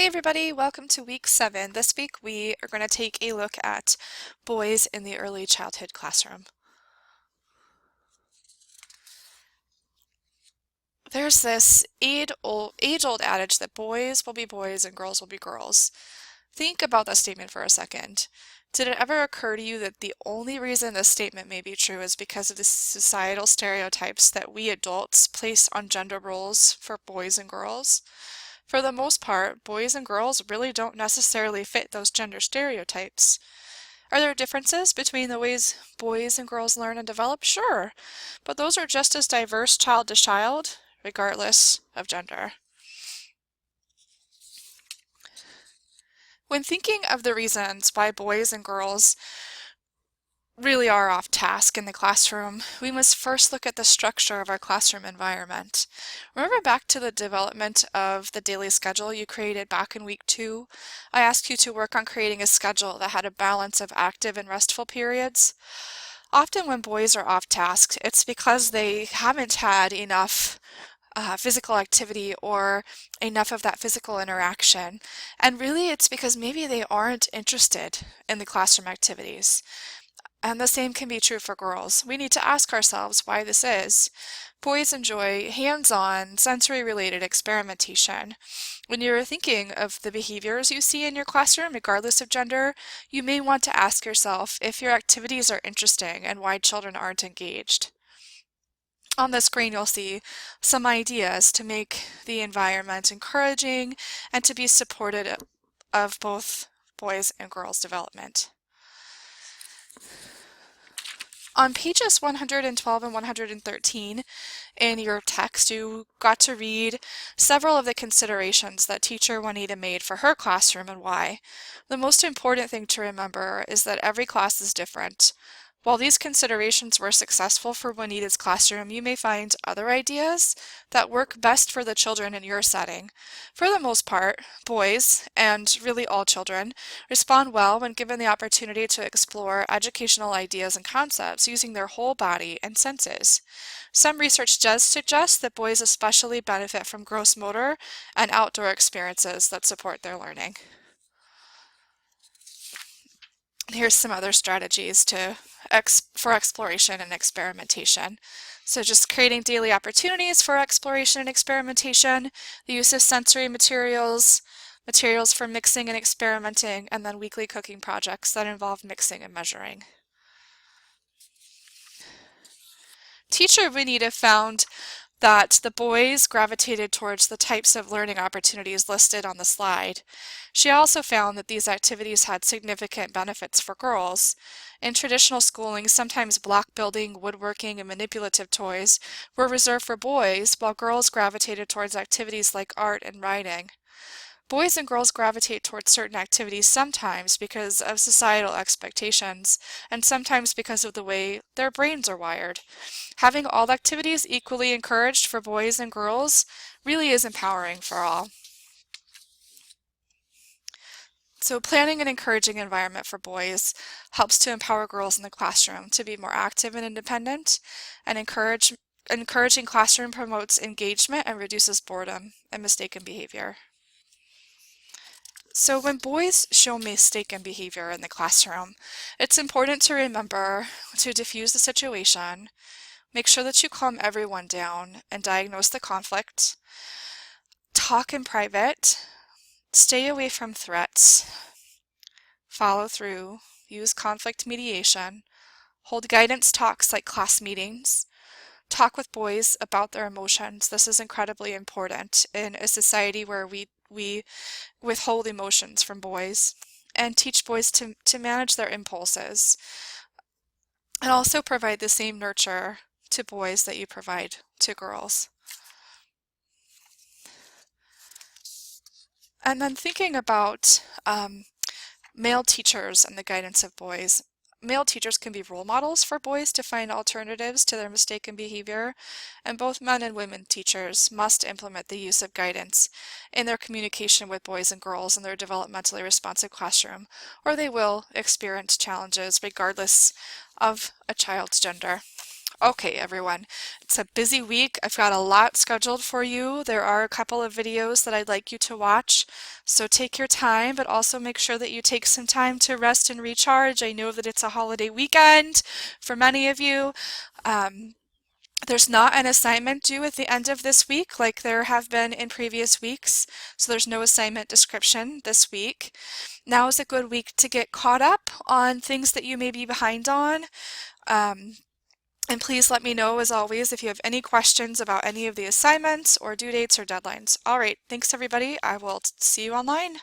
Hey everybody, welcome to week 7. This week we are going to take a look at boys in the early childhood classroom. There's this age-old adage that boys will be boys and girls will be girls. Think about that statement for a second. Did it ever occur to you that the only reason this statement may be true is because of the societal stereotypes that we adults place on gender roles for boys and girls? For the most part, boys and girls really don't necessarily fit those gender stereotypes. Are there differences between the ways boys and girls learn and develop? Sure, but those are just as diverse child to child, regardless of gender. When thinking of the reasons why boys and girls really are off task in the classroom, we must first look at the structure of our classroom environment. Remember back to the development of the daily schedule you created back in week 2? I asked you to work on creating a schedule that had a balance of active and restful periods. Often when boys are off task, it's because they haven't had enough physical activity or enough of that physical interaction. And really it's because maybe they aren't interested in the classroom activities. And the same can be true for girls. We need to ask ourselves why this is. Boys enjoy hands-on, sensory-related experimentation. When you're thinking of the behaviors you see in your classroom, regardless of gender, you may want to ask yourself if your activities are interesting and why children aren't engaged. On the screen, you'll see some ideas to make the environment encouraging and to be supportive of both boys and girls' development. On pages 112 and 113 in your text, you got to read several of the considerations that teacher Juanita made for her classroom and why. The most important thing to remember is that every class is different. While these considerations were successful for Juanita's classroom, you may find other ideas that work best for the children in your setting. For the most part, boys, and really all children, respond well when given the opportunity to explore educational ideas and concepts using their whole body and senses. Some research does suggest that boys especially benefit from gross motor and outdoor experiences that support their learning. Here's some other strategies for exploration and experimentation. So just creating daily opportunities for exploration and experimentation, the use of sensory materials, materials for mixing and experimenting, and then weekly cooking projects that involve mixing and measuring. Teacher Juanita found that the boys gravitated towards the types of learning opportunities listed on the slide. She also found that these activities had significant benefits for girls. In traditional schooling, sometimes block building, woodworking, and manipulative toys were reserved for boys, while girls gravitated towards activities like art and writing. Boys and girls gravitate towards certain activities sometimes because of societal expectations, and sometimes because of the way their brains are wired. Having all activities equally encouraged for boys and girls really is empowering for all. So planning an encouraging environment for boys helps to empower girls in the classroom to be more active and independent, and encouraging classroom promotes engagement and reduces boredom and mistaken behavior. So when boys show mistaken behavior in the classroom, it's important to remember to diffuse the situation, make sure that you calm everyone down and diagnose the conflict, talk in private, stay away from threats, follow through, use conflict mediation, hold guidance talks like class meetings, talk with boys about their emotions. This is incredibly important in a society where we withhold emotions from boys, and teach boys to manage their impulses, and also provide the same nurture to boys that you provide to girls. And then thinking about male teachers and the guidance of boys. Male teachers can be role models for boys to find alternatives to their mistaken behavior, and both men and women teachers must implement the use of guidance in their communication with boys and girls in their developmentally responsive classroom, or they will experience challenges regardless of a child's gender. Okay, everyone. It's a busy week. I've got a lot scheduled for you. There are a couple of videos that I'd like you to watch. So take your time, but also make sure that you take some time to rest and recharge. I know that it's a holiday weekend for many of you. Um, there's not an assignment due at the end of this week like there have been in previous weeks. So there's no assignment description this week. Now is a good week to get caught up on things that you may be behind on. Um, and please let me know, as always, if you have any questions about any of the assignments or due dates or deadlines. All right, thanks everybody. I will see you online.